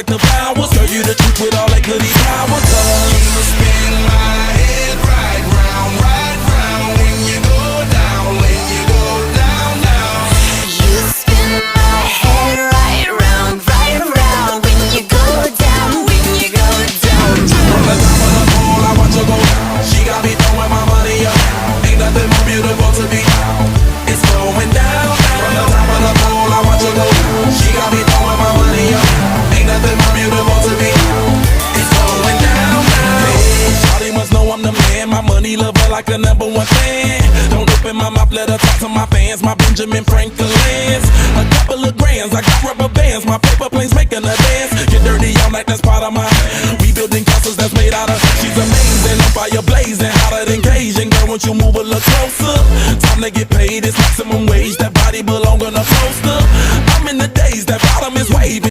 like the flowers. Serve you the truth with all that goody powers. You spin my head right round when you go down, when you go down, down. You spin my head right round when you go down, when you go down. From the top of the pole, I watch her go down. She got me throwing my money up. Ain't nothing more beautiful to be. It's going down. From the top of the pole, I watch her go down. She got me throwing my money up. Ain't nothing more beautiful to be. It's going down, down. Hey, shawty must know I'm the man. My money lover like a #1 fan. Don't open my mouth, let her talk to my fans. My Benjamin Franklin's. A couple of grands, I got rubber bands. My paper planes making a dance. Get dirty, I'm like that's part of my. We building castles that's made out of. She's amazing, on fire blazing, hotter than Cajun. Girl, won't you move a little closer? Time to get paid, it's maximum wage. That body belong on a poster. I'm in the days, that bottom is waving.